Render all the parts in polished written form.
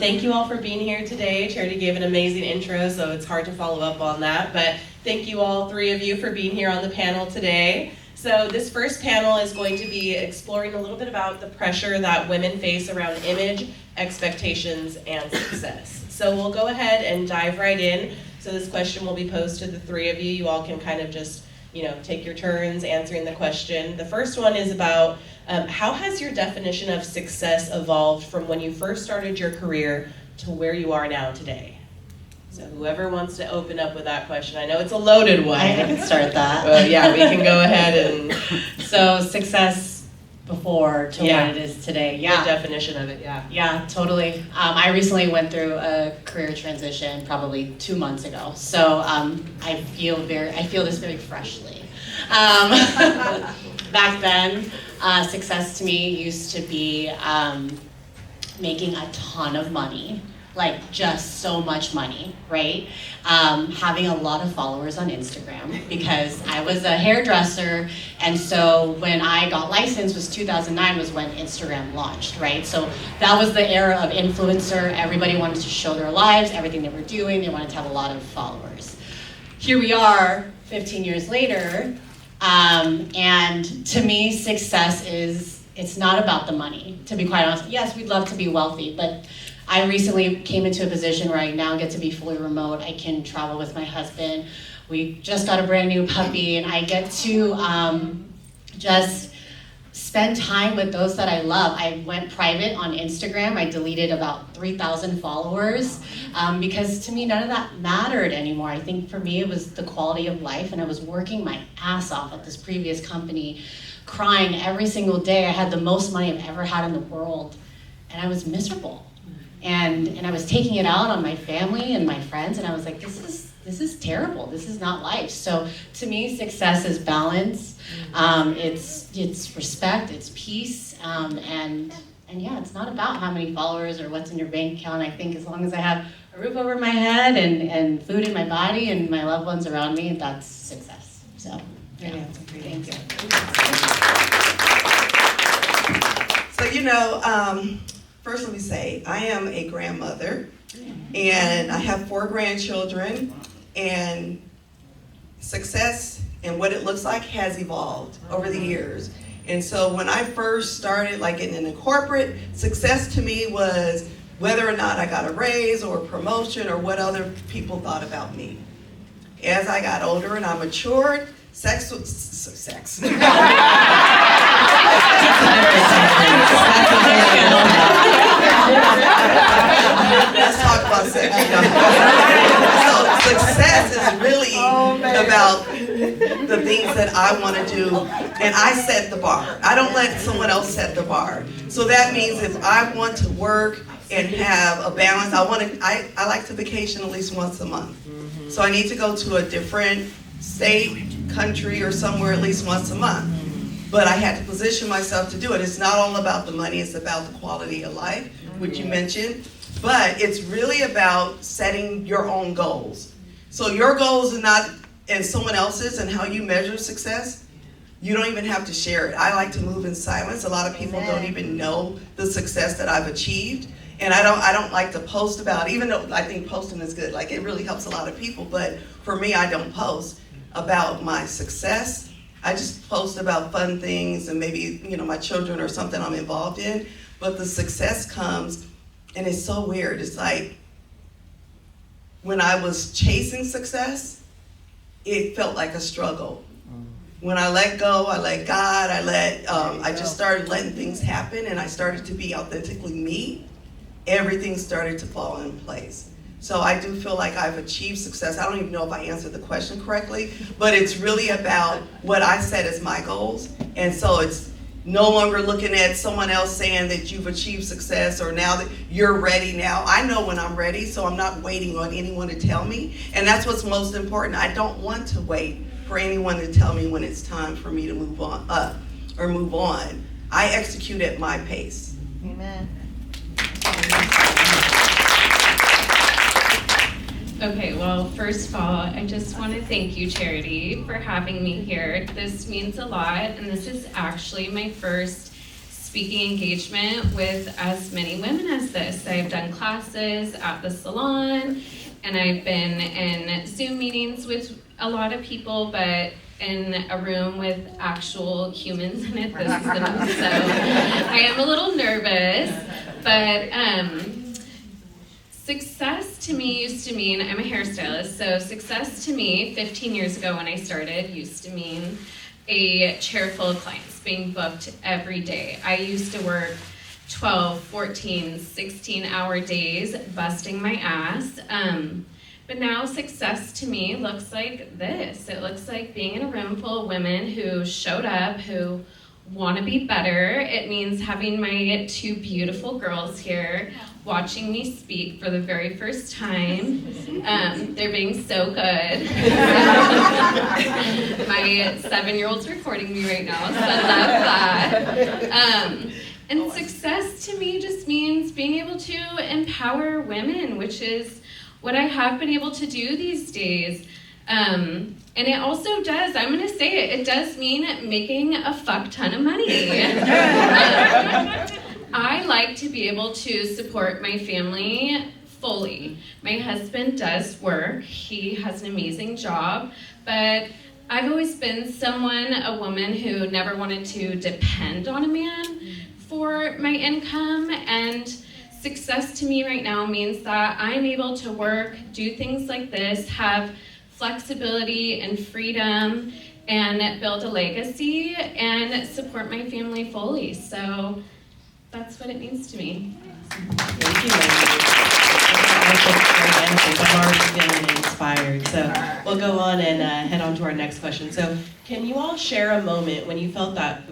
thank you all for being here today. Charity gave an amazing intro, so it's hard to follow up on that, but thank you all three of you for being here on the panel today. So this first panel is going to be exploring a little bit about the pressure that women face around image, expectations, and success. So we'll go ahead and dive right in. So this question will be posed to the three of you. You all can kind of just, take your turns answering the question. The first one is about how has your definition of success evolved from when you first started your career to where you are now today? So whoever wants to open up with that question. I know it's a loaded one. I can start that. Well, yeah, we can go ahead and... So success before to what it is today. Yeah. The definition of it, yeah. Yeah, totally. I recently went through a career transition probably 2 months ago. So I feel this very freshly. Back then, success to me used to be making a ton of money. Like just so much money, right? Having a lot of followers on Instagram because I was a hairdresser, and so when I got licensed was 2009 was when Instagram launched, right? So that was the era of influencer. Everybody wanted to show their lives, everything they were doing. They wanted to have a lot of followers. Here we are 15 years later, and to me, success it's not about the money, to be quite honest. Yes, we'd love to be wealthy, but I recently came into a position where I now get to be fully remote. I can travel with my husband. We just got a brand new puppy, and I get to just spend time with those that I love. I went private on Instagram. I deleted about 3,000 followers because to me, none of that mattered anymore. I think for me, it was the quality of life, and I was working my ass off at this previous company, crying every single day. I had the most money I've ever had in the world, and I was miserable. And I was taking it out on my family and my friends, and I was like, this is terrible. This is not life. So to me, success is balance. It's respect. It's peace. And yeah, it's not about how many followers or what's in your bank account. I think as long as I have a roof over my head and food in my body and my loved ones around me, that's success. So yeah, thank you. So first, let me say, I am a grandmother, and I have 4 grandchildren, and success and what it looks like has evolved over the years. And so when I first started, like in corporate, success to me was whether or not I got a raise or a promotion or what other people thought about me. As I got older and I matured, sex. Let's talk about sex. So success is really about the things that I want to do, and I set the bar. I don't let someone else set the bar. So that means if I want to work and have a balance, I like to vacation at least once a month. So I need to go to a different state, country, or somewhere at least once a month. But I had to position myself to do it. It's not all about the money, it's about the quality of life, which you mentioned. But it's really about setting your own goals. So your goals are not in someone else's, and how you measure success, you don't even have to share it. I like to move in silence. A lot of people don't even know the success that I've achieved. And I don't like to post about it, even though I think posting is good. Like, it really helps a lot of people. But for me, I don't post about my success. I just post about fun things and maybe, my children or something I'm involved in. But the success comes, and it's so weird. It's like when I was chasing success, it felt like a struggle. When I let go, I let God, I just started letting things happen, and I started to be authentically me. Everything started to fall in place. So I do feel like I've achieved success. I don't even know if I answered the question correctly, but it's really about what I set as my goals. And so it's no longer looking at someone else saying that you've achieved success or now that you're ready now. I know when I'm ready, so I'm not waiting on anyone to tell me. And that's what's most important. I don't want to wait for anyone to tell me when it's time for me to move on or move on. I execute at my pace. Amen. Okay, well, first of all, I just want to thank you, Charity, for having me here. This means a lot, and this is actually my first speaking engagement with as many women as this. I've done classes at the salon, and I've been in Zoom meetings with a lot of people, but in a room with actual humans in it this is the most. So I am a little nervous, but success to me used to mean, I'm a hairstylist, so success to me 15 years ago when I started used to mean a chair full of clients being booked every day. I used to work 12, 14, 16-hour days busting my ass. But now success to me looks like this. It looks like being in a room full of women who showed up, who want to be better. It means having my two beautiful girls here watching me speak for the very first time. They're being so good. My 7-year-old's recording me right now, so I love that. And success to me just means being able to empower women, which is what I have been able to do these days. And it also does, I'm gonna say it does mean making a fuck ton of money. I like to be able to support my family fully. My husband does work, he has an amazing job, but I've always been a woman who never wanted to depend on a man for my income, and success to me right now means that I'm able to work, do things like this, have flexibility and freedom, and build a legacy and support my family fully. So that's what it means to me. Thank you, ladies. I'm already feeling inspired. So we'll go on and head on to our next question. So can you all share a moment when you felt that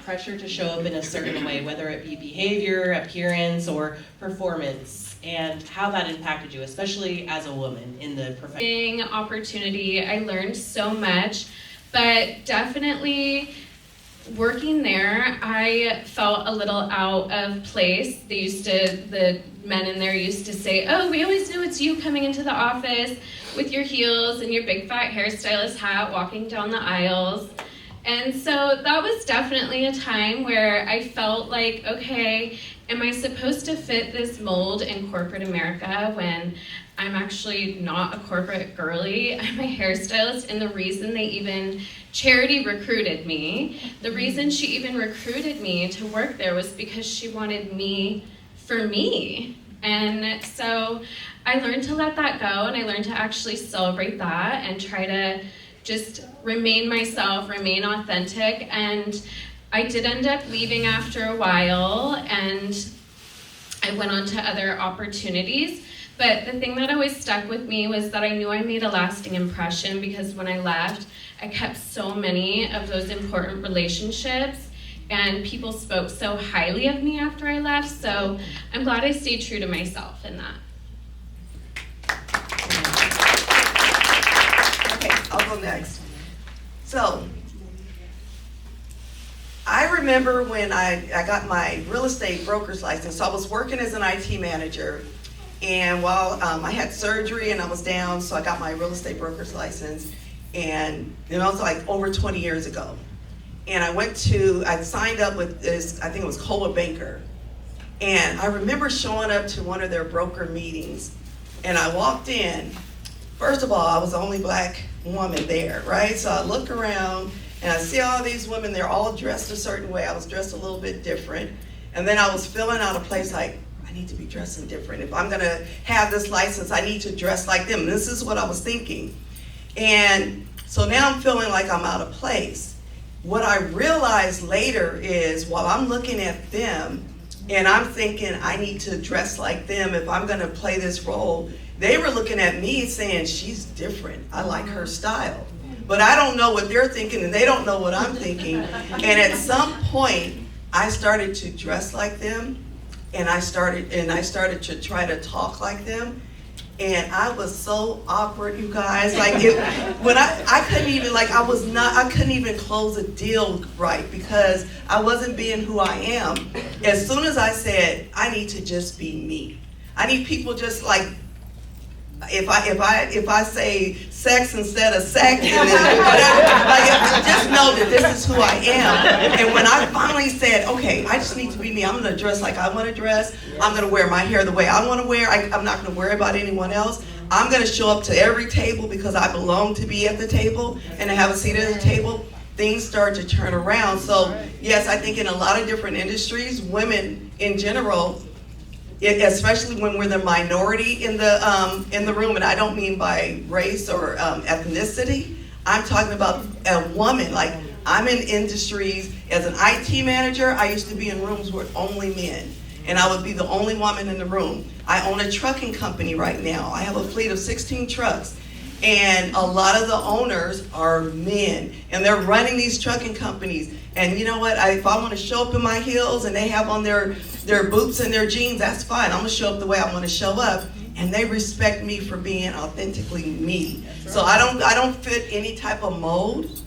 pressure to show up in a certain way, whether it be behavior, appearance, or performance, and how that impacted you, especially as a woman in the profession? Opportunity, I learned so much, but definitely working there, I felt a little out of place. The men in there used to say, oh, we always know it's you coming into the office with your heels and your big fat hairstylist hat walking down the aisles. And so that was definitely a time where I felt like, okay, am I supposed to fit this mold in corporate America when I'm actually not a corporate girly? I'm a hairstylist, and the reason Charity recruited me. The reason she even recruited me to work there was because she wanted me for me. And so I learned to let that go, and I learned to actually celebrate that and try to just remain myself, remain authentic. And I did end up leaving after a while, and I went on to other opportunities. But the thing that always stuck with me was that I knew I made a lasting impression, because when I left, I kept so many of those important relationships, and people spoke so highly of me after I left. So I'm glad I stayed true to myself in that. Okay, I'll go next. So, I remember when I got my real estate broker's license. So I was working as an IT manager, and while I had surgery and I was down, so I got my real estate broker's license, and it was like over 20 years ago. And I signed up with this, I think it was Coldwell Banker. And I remember showing up to one of their broker meetings, and I walked in. First of all, I was the only black woman there, right? So I look around and I see all these women, they're all dressed a certain way. I was dressed a little bit different. And then I was feeling out of place, like, I need to be dressing different. If I'm gonna have this license, I need to dress like them. This is what I was thinking. And so now I'm feeling like I'm out of place. What I realized later is, while I'm looking at them and I'm thinking I need to dress like them if I'm gonna play this role, they were looking at me saying, she's different, I like her style. But I don't know what they're thinking, and they don't know what I'm thinking. And at some point, I started to dress like them, and I started to try to talk like them. And I was so awkward, you guys. Like, when I couldn't even, like, I couldn't even close a deal right, because I wasn't being who I am. As soon as I said, I need to just be me. I need people just like if I say sex instead of sex, and then whatever, like, just know that this is who I am. And when I finally said, okay, I just need to be me, I'm gonna dress like I wanna dress, I'm gonna wear my hair the way I wanna wear, I'm not gonna worry about anyone else. I'm gonna show up to every table because I belong to be at the table and to have a seat at the table. Things start to turn around. So yes, I think in a lot of different industries, women in general, especially when we're the minority in the room, and I don't mean by race or ethnicity, I'm talking about a woman. Like, I'm in industries, as an IT manager, I used to be in rooms with only men, and I would be the only woman in the room. I own a trucking company right now. I have a fleet of 16 trucks, and a lot of the owners are men, and they're running these trucking companies. And you know what, if I want to show up in my heels and they have on their boots and their jeans, that's fine. I'm gonna show up the way I want to show up, and they respect me for being authentically me. So I don't fit any type of mold,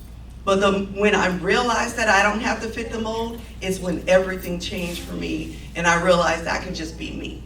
but when I realized that I don't have to fit the mold is when everything changed for me, and I realized I can just be me.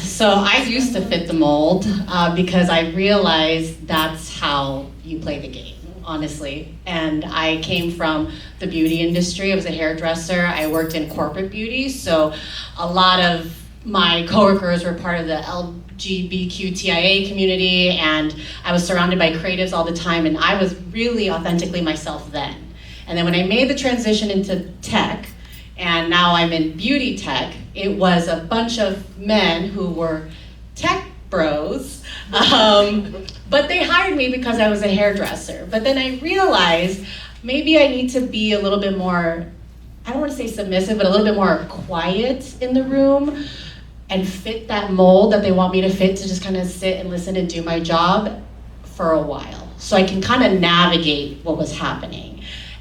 So I used to fit the mold because I realized that's how you play the game, honestly. And I came from the beauty industry. I was a hairdresser. I worked in corporate beauty. So a lot of my coworkers were part of the LGBTQIA community, and I was surrounded by creatives all the time, and I was really authentically myself then. And then when I made the transition into tech, and now I'm in beauty tech, it was a bunch of men who were tech bros, but they hired me because I was a hairdresser. But then I realized maybe I need to be a little bit more, I don't want to say submissive, but a little bit more quiet in the room and fit that mold that they want me to fit, to just kind of sit and listen and do my job for a while, so I can kind of navigate what was happening.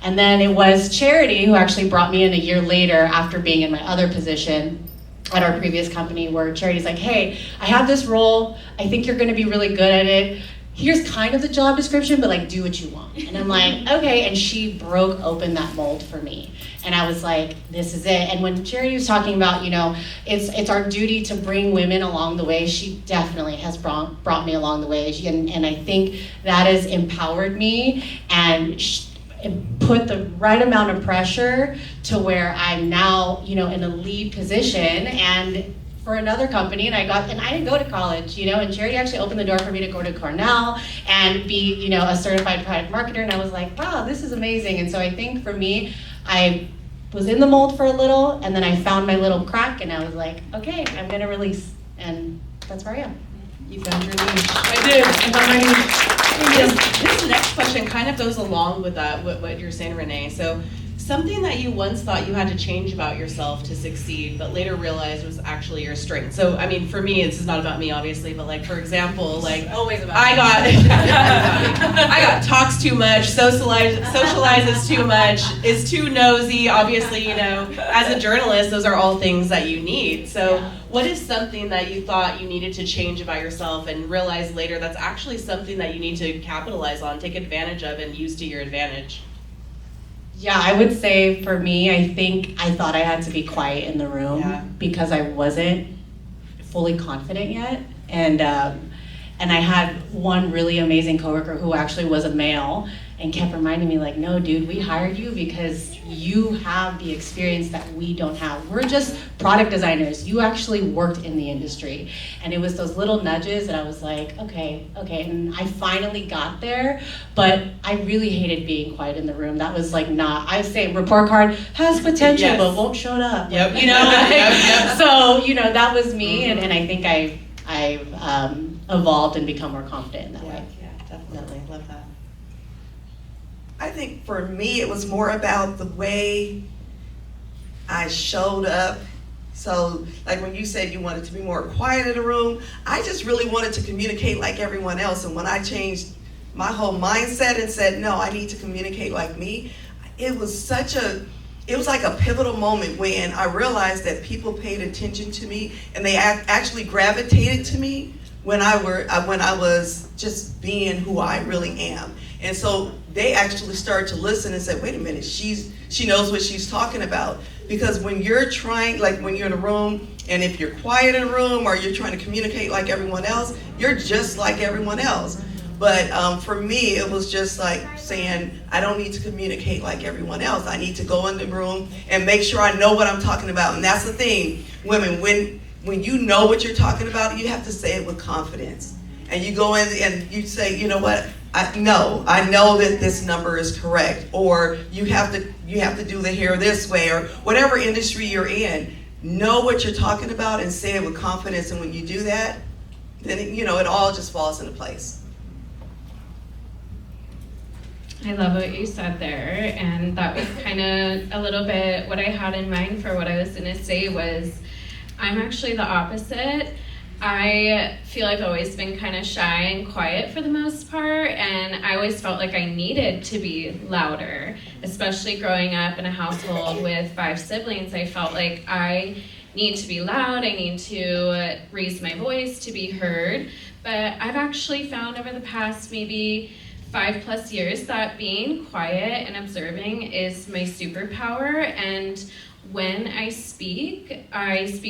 And then it was Charity who actually brought me in a year later after being in my other position at our previous company, where Charity's like, hey, I have this role, I think you're gonna be really good at it. Here's kind of the job description, but like, do what you want. And I'm like, okay, and she broke open that mold for me. And I was like, this is it. And when Charity was talking about, you know, it's our duty to bring women along the way, she definitely has brought me along the way. And I think that has empowered me and put the right amount of pressure to where I'm now, you know, in a lead position and for another company, and I didn't go to college, you know, and Charity actually opened the door for me to go to Cornell and be, you know, a certified product marketer, and I was like, wow, this is amazing. And so I think for me, I was in the mold for a little, and then I found my little crack, and I was like, okay, I'm gonna release, and that's where I am. You found your niche. I did. I found my niche. This next question kind of goes along with that, what you're saying, Renee. So, something that you once thought you had to change about yourself to succeed, but later realized was actually your strength. So, I mean, for me, this is not about me, obviously, but like, for example, like, always about I got talks too much, socializes too much, is too nosy. Obviously, you know, as a journalist, those are all things that you need. So, what is something that you thought you needed to change about yourself and realize later that's actually something that you need to capitalize on, take advantage of, and use to your advantage? Yeah, I would say for me, I think I thought I had to be quiet in the room because I wasn't fully confident yet. And I had one really amazing coworker who actually was a male and kept reminding me like, no, dude, we hired you because you have the experience that we don't have. We're just product designers. You actually worked in the industry. And it was those little nudges that I was like, okay. And I finally got there, but I really hated being quiet in the room. That was like not, I would say report card has potential, but won't show up. Yep. You know, like, so, you know, that was me. And I think I've evolved and become more confident in that way. Yeah, definitely. Love that. I think for me, it was more about the way I showed up. So, like when you said you wanted to be more quiet in the room, I just really wanted to communicate like everyone else. And when I changed my whole mindset and said, no, I need to communicate like me, it was like a pivotal moment when I realized that people paid attention to me and they actually gravitated to me when I was just being who I really am. And so they actually started to listen and say, wait a minute, she knows what she's talking about. Because when you're trying, like when you're in a room, and if you're quiet in a room or you're trying to communicate like everyone else, you're just like everyone else. But for me, it was just like saying, I don't need to communicate like everyone else. I need to go in the room and make sure I know what I'm talking about. And that's the thing, women, when you know what you're talking about, you have to say it with confidence. And you go in and you say, you know what, I know that this number is correct. Or you have to do the hair this way, or whatever industry you're in. Know what you're talking about and say it with confidence. And when you do that, then it all just falls into place. I love what you said there, and that was kind of a little bit what I had in mind for what I was going to say was, I'm actually the opposite. I feel I've always been kind of shy and quiet for the most part, and I always felt like I needed to be louder, especially growing up in a household with 5 siblings. I felt like I need to be loud, I need to raise my voice to be heard, but I've actually found over the past maybe 5+ years that being quiet and observing is my superpower, and when I speak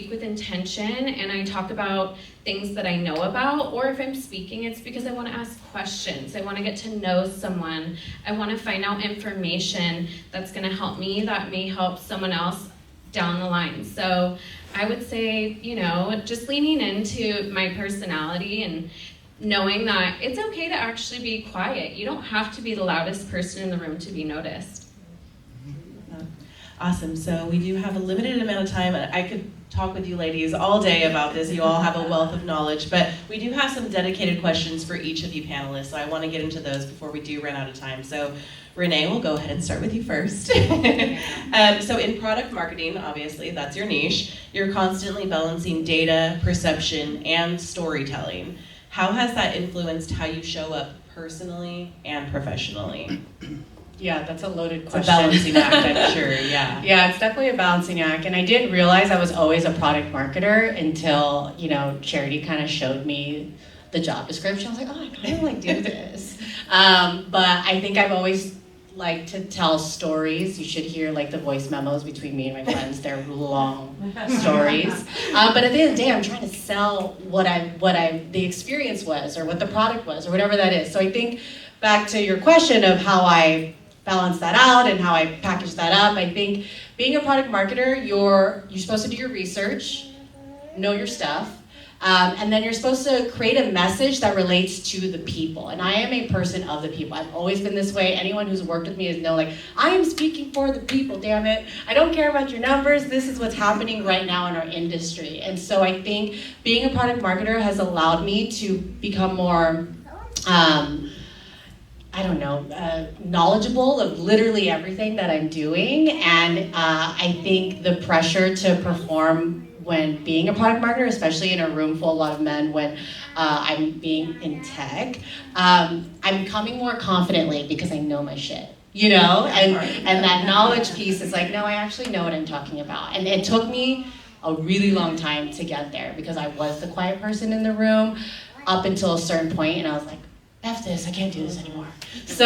with intention, and I talk about things that I know about, or if I'm speaking, it's because I want to ask questions. I want to get to know someone. I want to find out information that's going to help me, that may help someone else down the line. So I would say, just leaning into my personality and knowing that it's okay to actually be quiet. You don't have to be the loudest person in the room to be noticed. Awesome. So we do have a limited amount of time. I could talk with you ladies all day about this. You all have a wealth of knowledge, but we do have some dedicated questions for each of you panelists, so I want to get into those before we do run out of time. So Renee, we'll go ahead and start with you first. So in product marketing, obviously, that's your niche. You're constantly balancing data, perception, and storytelling. How has that influenced how you show up personally and professionally? Yeah, that's a loaded It's question. a balancing act, I'm sure, yeah. Yeah, it's definitely a balancing act. And I didn't realize I was always a product marketer until, Charity kind of showed me the job description. I was like, oh, I kind of like do this. But I think I've always liked to tell stories. You should hear like the voice memos between me and my friends. They're long stories. But at the end of the day, I'm trying to sell what the experience was, or what the product was, or whatever that is. So I think back to your question of how I balance that out and how I package that up, I think being a product marketer, you're supposed to do your research, know your stuff, and then you're supposed to create a message that relates to the people. And I am a person of the people. I've always been this way. Anyone who's worked with me has known, I am speaking for the people, damn it. I don't care about your numbers. This is what's happening right now in our industry. And so I think being a product marketer has allowed me to become more knowledgeable of literally everything that I'm doing. And I think the pressure to perform when being a product marketer, especially in a room full of a lot of men, when I'm being in tech, I'm coming more confidently because I know my shit, and that knowledge piece is like, no, I actually know what I'm talking about. And it took me a really long time to get there because I was the quiet person in the room up until a certain point, and I was like, F this, I can't do this anymore. So,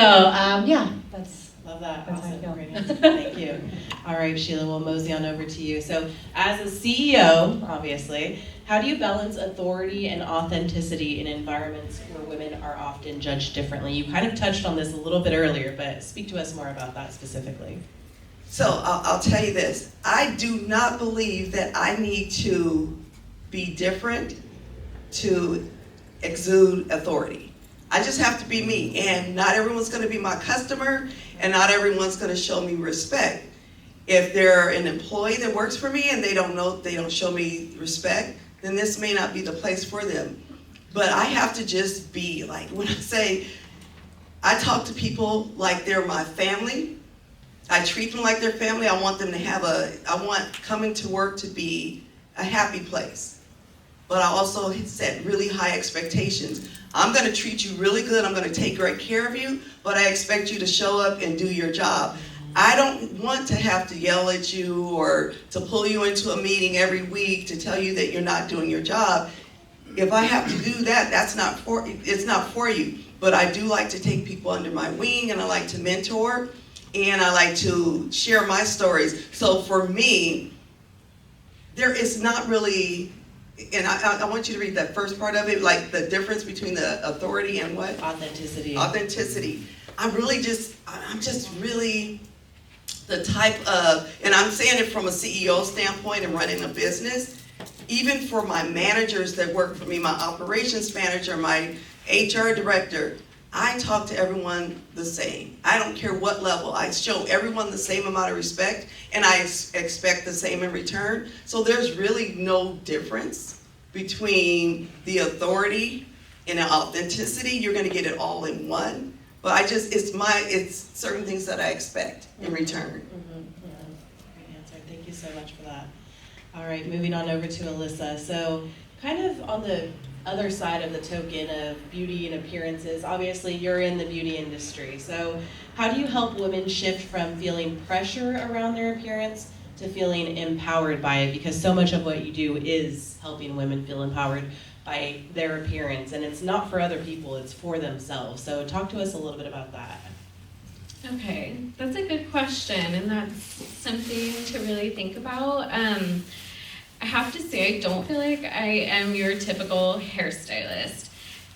that's... Love that. That's Awesome. how I Great feel. answer. Thank you. All right, Sheila, we'll mosey on over to you. So as a CEO, obviously, how do you balance authority and authenticity in environments where women are often judged differently? You kind of touched on this a little bit earlier, but speak to us more about that specifically. So I'll tell you this. I do not believe that I need to be different to exude authority. I just have to be me, and not everyone's going to be my customer, and not everyone's going to show me respect. If they're an employee that works for me and they don't show me respect, then this may not be the place for them. But I have to just be, like, when I say, I talk to people like they're my family. I treat them like their family. I want them to I want coming to work to be a happy place. But I also set really high expectations. I'm going to treat you really good. I'm going to take great care of you, but I expect you to show up and do your job. I don't want to have to yell at you or to pull you into a meeting every week to tell you that you're not doing your job. If I have to do that, it's not for you. But I do like to take people under my wing, and I like to mentor. and I like to share my stories. So for me, there is not really, and I want you to read that first part of it, like the difference between the authority and what? Authenticity. Authenticity. I'm just really the type of, and I'm saying it from a CEO standpoint and running a business, even for my managers that work for me, my operations manager, my HR director, I talk to everyone the same. I don't care what level. I show everyone the same amount of respect, and I expect the same in return. So there's really no difference between the authority and the authenticity. You're gonna get it all in one. But it's certain things that I expect in return. Great answer. Thank you so much for that. All right, moving on over to Alyssa. So kind of on the other side of the token of beauty and appearances, obviously you're in the beauty industry. So how do you help women shift from feeling pressure around their appearance to feeling empowered by it? Because so much of what you do is helping women feel empowered by their appearance, and it's not for other people, it's for themselves. So talk to us a little bit about that. Okay, that's a good question, and that's something to really think about. I have to say, I don't feel like I am your typical hairstylist.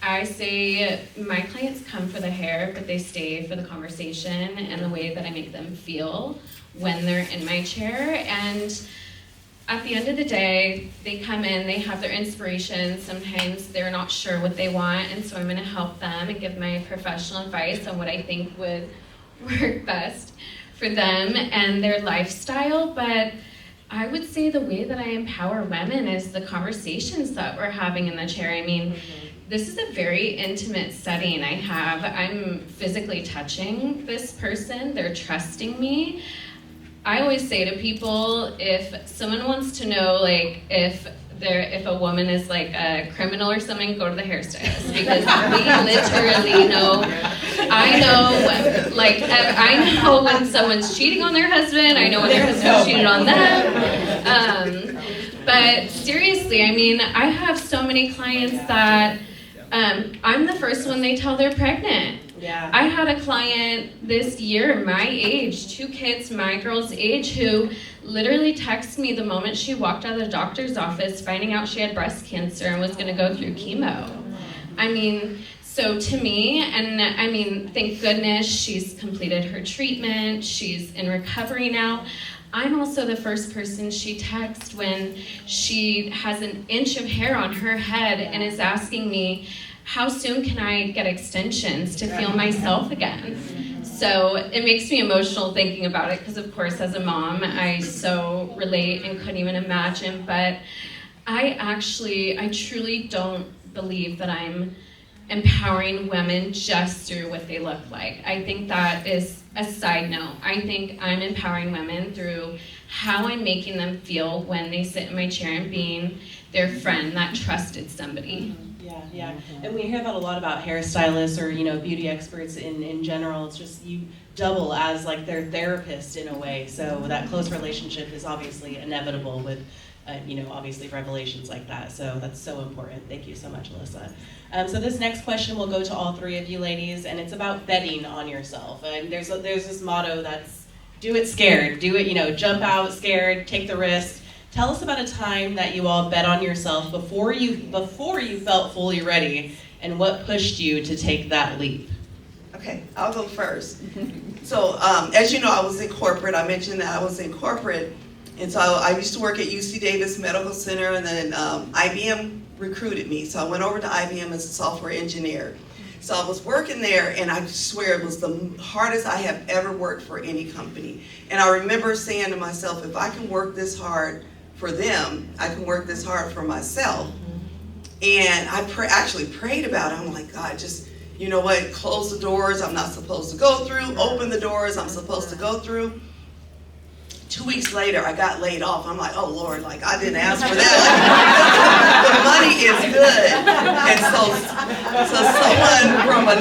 I say my clients come for the hair, but they stay for the conversation and the way that I make them feel when they're in my chair. And at the end of the day, they come in, they have their inspiration. Sometimes they're not sure what they want, and so I'm going to help them and give my professional advice on what I think would work best for them and their lifestyle. But I would say the way that I empower women is the conversations that we're having in the chair. I mean, this is a very intimate setting. I'm physically touching this person, they're trusting me. I always say to people, if someone wants to know, like, if a woman is like a criminal or something, go to the hairstylist, because we literally know. I know when someone's cheating on their husband. I know when their husband cheated on them. But seriously, I mean, I have so many clients that I'm the first one they tell they're pregnant. Yeah. I had a client this year, my age, 2 kids, my girl's age, who literally texted me the moment she walked out of the doctor's office finding out she had breast cancer and was going to go through chemo. I mean, so to me, and I mean, thank goodness she's completed her treatment, she's in recovery now. I'm also the first person she texts when she has an inch of hair on her head and is asking me, how soon can I get extensions to feel myself again? So it makes me emotional thinking about it, because of course as a mom I so relate and couldn't even imagine, but I truly don't believe that I'm empowering women just through what they look like. I think that is a side note. I think I'm empowering women through how I'm making them feel when they sit in my chair and being their friend that trusted somebody. Yeah, and we hear that a lot about hairstylists or, beauty experts in general. It's just you double as like their therapist in a way. So that close relationship is obviously inevitable with, obviously revelations like that. So that's so important. Thank you so much, Alyssa. So this next question will go to all 3 of you ladies, and it's about betting on yourself. And there's this motto that's do it scared, do it, jump out scared, take the risk. Tell us about a time that you all bet on yourself before you felt fully ready, and what pushed you to take that leap. Okay, I'll go first. So, as you know, I was in corporate. I mentioned that I was in corporate. And so I used to work at UC Davis Medical Center, and then IBM recruited me. So I went over to IBM as a software engineer. So I was working there, and I swear it was the hardest I have ever worked for any company. And I remember saying to myself, if I can work this hard for them, I can work this hard for myself. And I actually prayed about it. I'm like, God, just, you know what, close the doors I'm not supposed to go through, open the doors I'm supposed to go through. 2 weeks later, I got laid off. I'm like, oh Lord, like I didn't ask for that. The money is good. And so someone from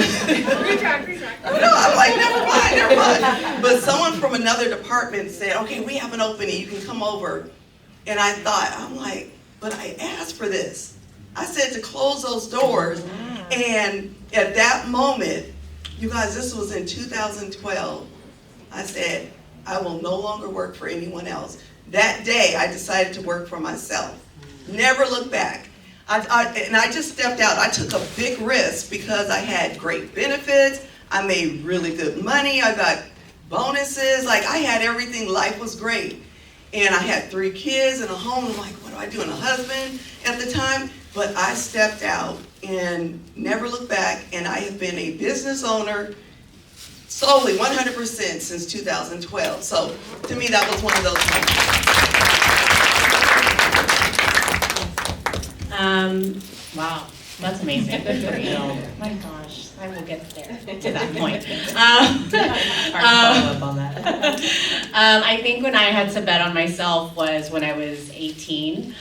I'm like, never mind. But someone from another department said, okay, we have an opening, you can come over. And I'm like, but I asked for this. I said to close those doors. And at that moment, you guys, this was in 2012. I said, I will no longer work for anyone else. That day, I decided to work for myself. Never look back. And I just stepped out. I took a big risk because I had great benefits. I made really good money. I got bonuses. Like, I had everything. Life was great. And I had 3 kids and a home. I'm like, what do I do? And a husband at the time. But I stepped out and never looked back. And I have been a business owner solely 100% since 2012. So to me, that was one of those moments. Wow, that's amazing. Good for you. My gosh, I will get there to that point. Hard to follow up on that. I think when I had to bet on myself was when I was 18.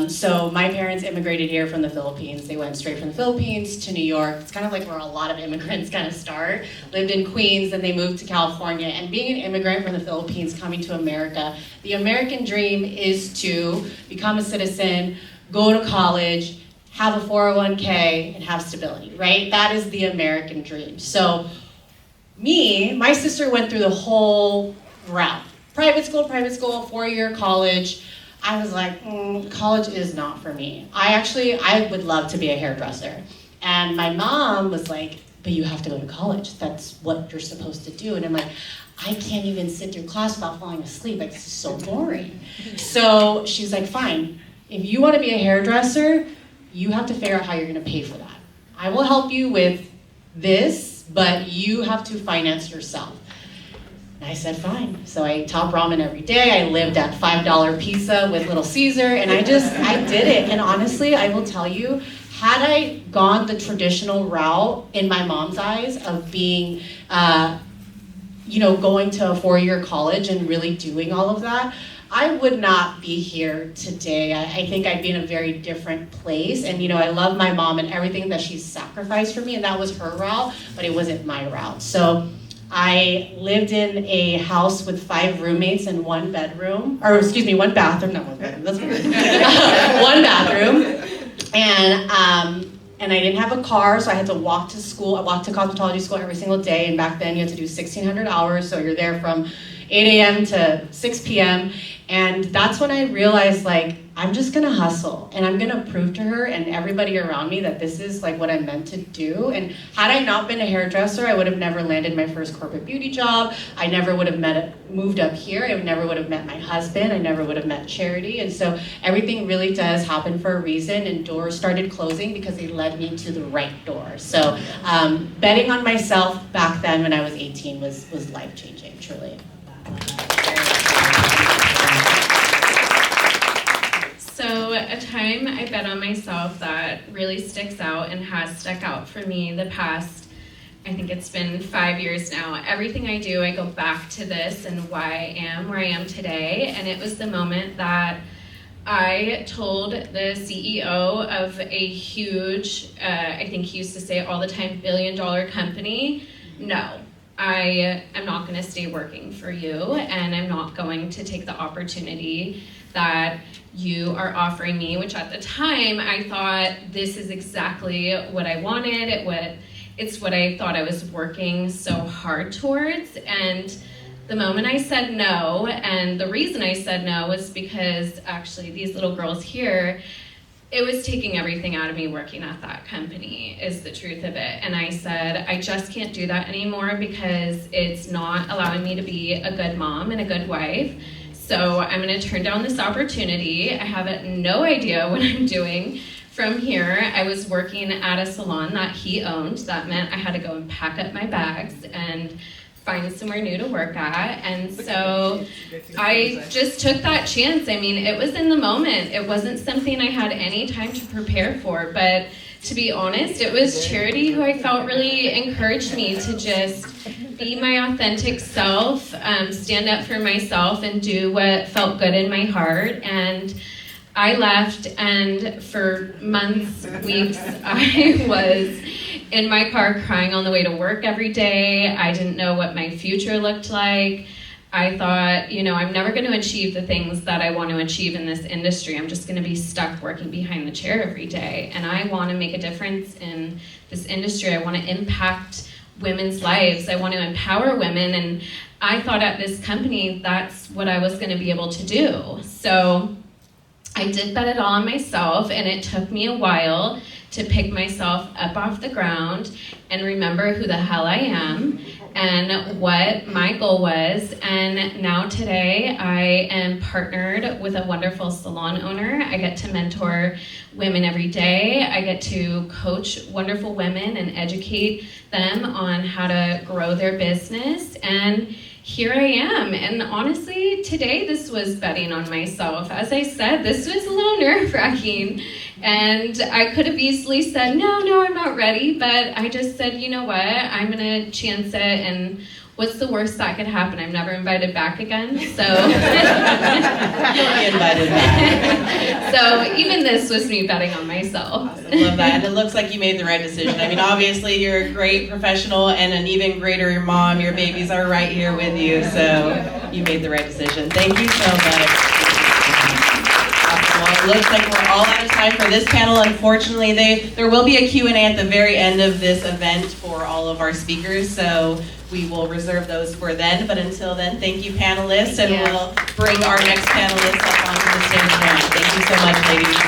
So my parents immigrated here from the Philippines. They went straight from the Philippines to New York. It's kind of like where a lot of immigrants kind of start. Lived in Queens, then they moved to California. And being an immigrant from the Philippines coming to America, the American dream is to become a citizen, go to college, have a 401k, and have stability, right? That is the American dream. So my sister went through the whole route. Private school, 4-year college. I was like, college is not for me. I would love to be a hairdresser. And my mom was like, but you have to go to college. That's what you're supposed to do. And I'm like, I can't even sit through class without falling asleep. Like, this is so boring. So she's like, fine. If you want to be a hairdresser, you have to figure out how you're going to pay for that. I will help you with this, but you have to finance yourself. And I said, fine. So I ate top ramen every day. I lived at $5 pizza with Little Caesar, and I did it. And honestly, I will tell you, had I gone the traditional route in my mom's eyes of being, going to a 4-year college and really doing all of that, I would not be here today. I think I'd be in a very different place. And, I love my mom and everything that she's sacrificed for me, and that was her route, but it wasn't my route. So I lived in a house with 5 roommates and 1 bathroom, not one bedroom, that's weird. 1 bathroom. And I didn't have a car, so I had to walk to school. I walked to cosmetology school every single day, and back then you had to do 1,600 hours, so you're there from 8 a.m. to 6 p.m. And that's when I realized, like, I'm just gonna hustle, and I'm gonna prove to her and everybody around me that this is like what I'm meant to do. And had I not been a hairdresser, I would have never landed my first corporate beauty job. I never would have moved up here. I never would have met my husband. I never would have met Charity. And so everything really does happen for a reason, and doors started closing because they led me to the right door. So betting on myself back then when I was 18 was life-changing, truly. So a time I bet on myself that really sticks out and has stuck out for me the past, I think it's been 5 years now. Everything I do, I go back to this and why I am where I am today. And it was the moment that I told the CEO of a huge, I think he used to say all the time, $1 billion company, no. I am not going to stay working for you, and I'm not going to take the opportunity that you are offering me, which at the time I thought this is exactly what I wanted. It's what I thought I was working so hard towards. And the moment I said no, and the reason I said no was because actually these little girls here, it was taking everything out of me working at that company, is the truth of it. And I said, I just can't do that anymore because it's not allowing me to be a good mom and a good wife. So I'm gonna turn down this opportunity. I have no idea what I'm doing from here. I was working at a salon that he owned. That meant I had to go and pack up my bags and find somewhere new to work at. And so I just took that chance. I mean, it was in the moment. It wasn't something I had any time to prepare for, but to be honest, it was Charity who I felt really encouraged me to just be my authentic self, stand up for myself and do what felt good in my heart. And I left, and for months, weeks, I was in my car crying on the way to work every day. I didn't know what my future looked like. I thought, I'm never going to achieve the things that I want to achieve in this industry. I'm just going to be stuck working behind the chair every day. And I want to make a difference in this industry. I want to impact women's lives. I want to empower women, and I thought at this company that's what I was going to be able to do. So I did bet it all on myself, and it took me a while to pick myself up off the ground and remember who the hell I am and what my goal was. And now today I am partnered with a wonderful salon owner. I get to mentor women every day. I get to coach wonderful women and educate them on how to grow their business. And here I am. And honestly, today this was betting on myself. As I said, this was a little nerve-wracking. And I could have easily said, no, I'm not ready. But I just said, you know what? I'm going to chance it. And what's the worst that could happen? I'm never invited back again. So You'll be invited back. So even this was me betting on myself. I love that. And it looks like you made the right decision. I mean, obviously you're a great professional and an even greater mom. Your babies are right here with you. So you made the right decision. Thank you so much. Well, it looks like we're all out of time for this panel. Unfortunately, there will be a Q&A at the very end of this event for all of our speakers, so we will reserve those for then. But until then, thank you, panelists, and we'll bring our next panelists up onto the stage now. Thank you so much, ladies.